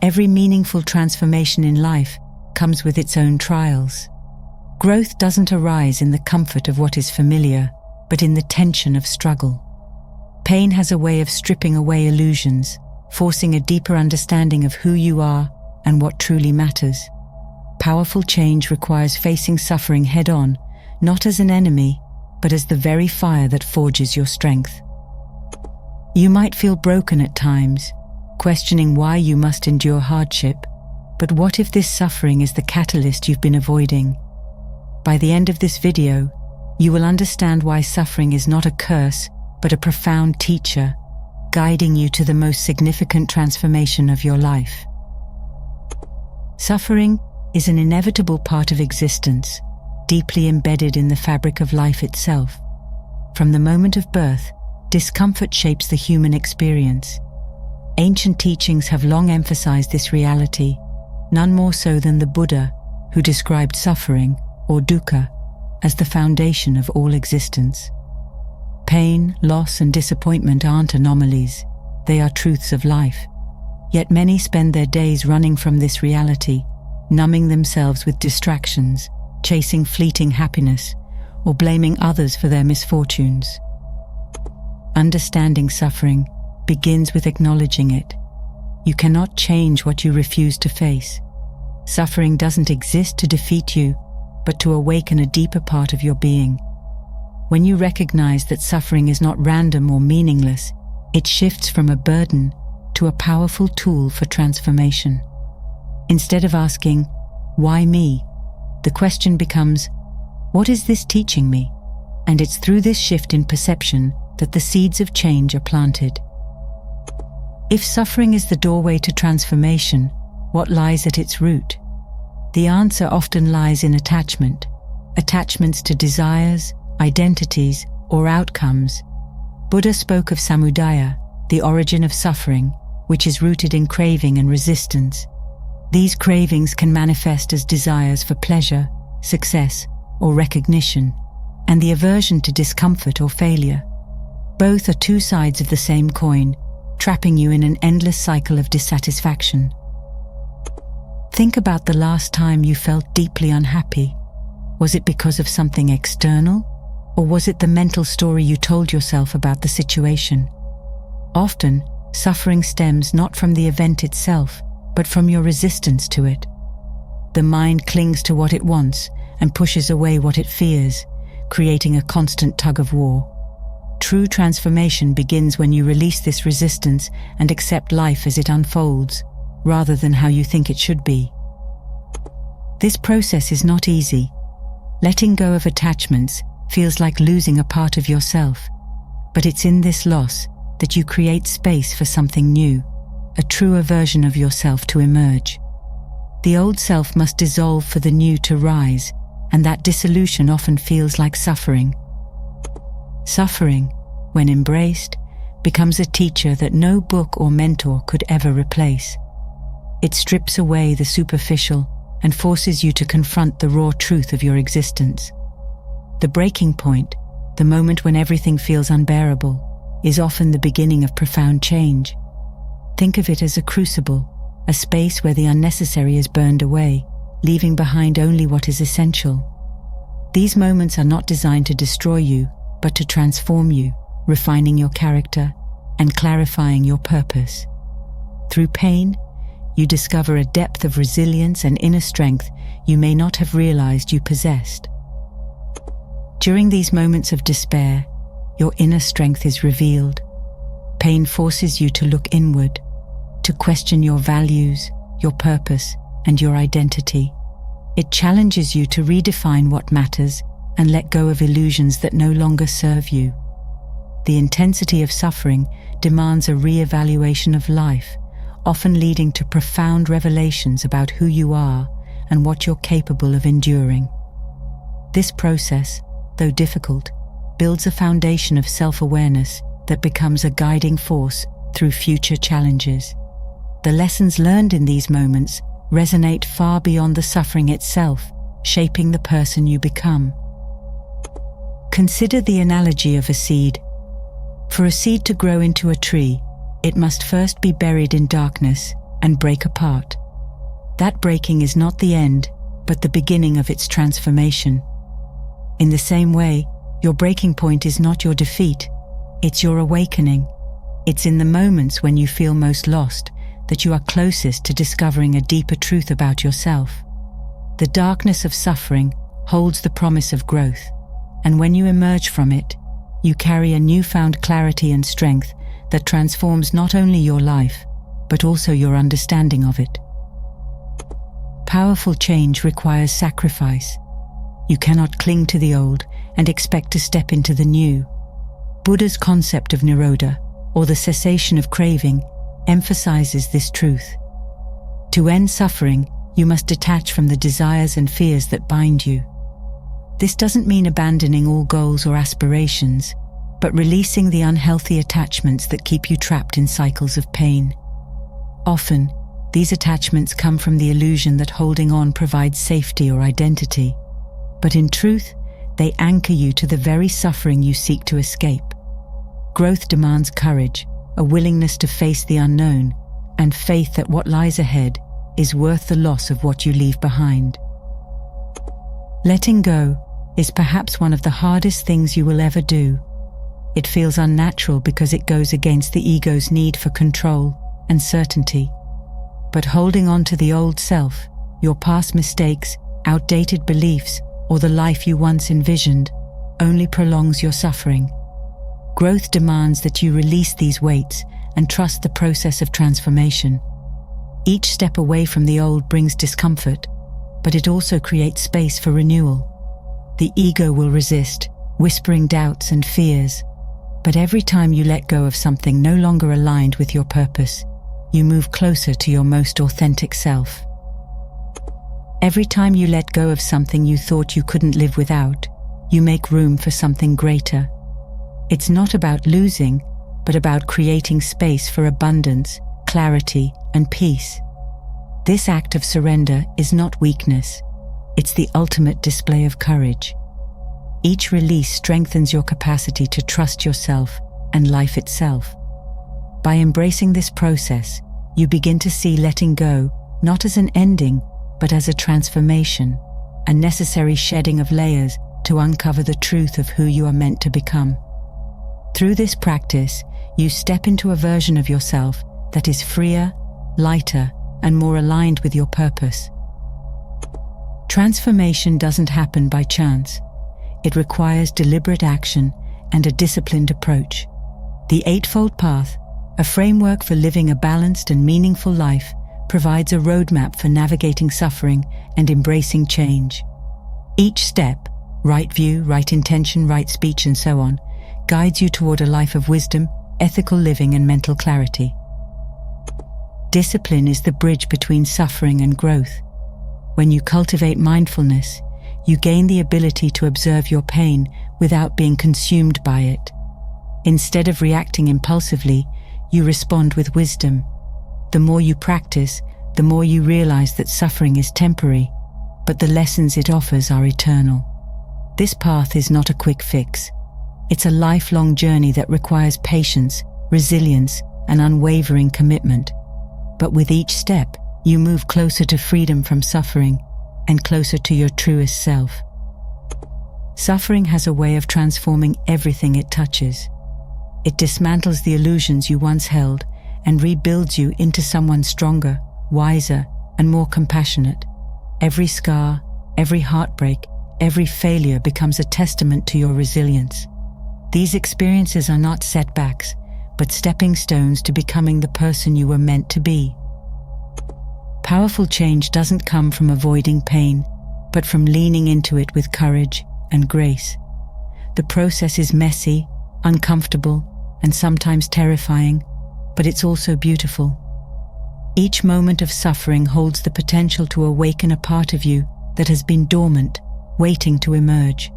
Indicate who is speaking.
Speaker 1: Every meaningful transformation in life comes with its own trials. Growth doesn't arise in the comfort of what is familiar, but in the tension of struggle. Pain has a way of stripping away illusions, forcing a deeper understanding of who you are and what truly matters. Powerful change requires facing suffering head-on, not as an enemy, but as the very fire that forges your strength. You might feel broken at times, questioning why you must endure hardship, but what if this suffering is the catalyst you've been avoiding? By the end of this video, you will understand why suffering is not a curse, but a profound teacher, guiding you to the most significant transformation of your life. Suffering is an inevitable part of existence, deeply embedded in the fabric of life itself. From the moment of birth, discomfort shapes the human experience. Ancient teachings have long emphasized this reality, none more so than the Buddha, who described suffering, or dukkha, as the foundation of all existence. Pain, loss, and disappointment aren't anomalies, they are truths of life. Yet many spend their days running from this reality, numbing themselves with distractions, chasing fleeting happiness, or blaming others for their misfortunes. Understanding suffering begins with acknowledging it. You cannot change what you refuse to face. Suffering doesn't exist to defeat you, but to awaken a deeper part of your being. When you recognize that suffering is not random or meaningless, it shifts from a burden to a powerful tool for transformation. Instead of asking, "Why me?" the question becomes, "What is this teaching me?" And it's through this shift in perception that the seeds of change are planted. If suffering is the doorway to transformation, what lies at its root? The answer often lies in attachment. Attachments to desires, identities, or outcomes. Buddha spoke of samudaya, the origin of suffering, which is rooted in craving and resistance. These cravings can manifest as desires for pleasure, success, or recognition, and the aversion to discomfort or failure. Both are two sides of the same coin, trapping you in an endless cycle of dissatisfaction. Think about the last time you felt deeply unhappy. Was it because of something external, or was it the mental story you told yourself about the situation? Often, suffering stems not from the event itself, but from your resistance to it. The mind clings to what it wants and pushes away what it fears, creating a constant tug-of-war. True transformation begins when you release this resistance and accept life as it unfolds, rather than how you think it should be. This process is not easy. Letting go of attachments feels like losing a part of yourself, but it's in this loss that you create space for something new, a truer version of yourself to emerge. The old self must dissolve for the new to rise, and that dissolution often feels like suffering. Suffering, when embraced, becomes a teacher that no book or mentor could ever replace. It strips away the superficial and forces you to confront the raw truth of your existence. The breaking point, the moment when everything feels unbearable, is often the beginning of profound change. Think of it as a crucible, a space where the unnecessary is burned away, leaving behind only what is essential. These moments are not designed to destroy you, but to transform you, refining your character and clarifying your purpose. Through pain, you discover a depth of resilience and inner strength you may not have realized you possessed. During these moments of despair, your inner strength is revealed. Pain forces you to look inward, to question your values, your purpose, and your identity. It challenges you to redefine what matters and let go of illusions that no longer serve you. The intensity of suffering demands a re-evaluation of life, often leading to profound revelations about who you are and what you're capable of enduring. This process, though difficult, builds a foundation of self-awareness that becomes a guiding force through future challenges. The lessons learned in these moments resonate far beyond the suffering itself, shaping the person you become. Consider the analogy of a seed. For a seed to grow into a tree, it must first be buried in darkness and break apart. That breaking is not the end, but the beginning of its transformation. In the same way, your breaking point is not your defeat, it's your awakening. It's in the moments when you feel most lost that you are closest to discovering a deeper truth about yourself. The darkness of suffering holds the promise of growth, and when you emerge from it, you carry a newfound clarity and strength that transforms not only your life, but also your understanding of it. Powerful change requires sacrifice. You cannot cling to the old and expect to step into the new. Buddha's concept of nirodha, or the cessation of craving, emphasizes this truth. To end suffering, you must detach from the desires and fears that bind you. This doesn't mean abandoning all goals or aspirations, but releasing the unhealthy attachments that keep you trapped in cycles of pain. Often, these attachments come from the illusion that holding on provides safety or identity, but in truth, they anchor you to the very suffering you seek to escape. Growth demands courage, a willingness to face the unknown, and faith that what lies ahead is worth the loss of what you leave behind. Letting go is perhaps one of the hardest things you will ever do. It feels unnatural because it goes against the ego's need for control and certainty. But holding on to the old self, your past mistakes, outdated beliefs, or the life you once envisioned, only prolongs your suffering. Growth demands that you release these weights and trust the process of transformation. Each step away from the old brings discomfort, but it also creates space for renewal. The ego will resist, whispering doubts and fears, but every time you let go of something no longer aligned with your purpose, you move closer to your most authentic self. Every time you let go of something you thought you couldn't live without, you make room for something greater. It's not about losing, but about creating space for abundance, clarity, and peace. This act of surrender is not weakness, it's the ultimate display of courage. Each release strengthens your capacity to trust yourself and life itself. By embracing this process, you begin to see letting go not as an ending, but as a transformation, a necessary shedding of layers to uncover the truth of who you are meant to become. Through this practice, you step into a version of yourself that is freer, lighter, and more aligned with your purpose. Transformation doesn't happen by chance. It requires deliberate action and a disciplined approach. The Eightfold Path, a framework for living a balanced and meaningful life, provides a roadmap for navigating suffering and embracing change. Each step, right view, right intention, right speech, and so on, guides you toward a life of wisdom, ethical living, and mental clarity. Discipline is the bridge between suffering and growth. When you cultivate mindfulness, you gain the ability to observe your pain without being consumed by it. Instead of reacting impulsively, you respond with wisdom. The more you practice, the more you realize that suffering is temporary, but the lessons it offers are eternal. This path is not a quick fix. It's a lifelong journey that requires patience, resilience, and unwavering commitment. But with each step, you move closer to freedom from suffering and closer to your truest self. Suffering has a way of transforming everything it touches. It dismantles the illusions you once held and rebuilds you into someone stronger, wiser, and more compassionate. Every scar, every heartbreak, every failure becomes a testament to your resilience. These experiences are not setbacks, but stepping stones to becoming the person you were meant to be. Powerful change doesn't come from avoiding pain, but from leaning into it with courage and grace. The process is messy, uncomfortable, and sometimes terrifying, but it's also beautiful. Each moment of suffering holds the potential to awaken a part of you that has been dormant, waiting to emerge.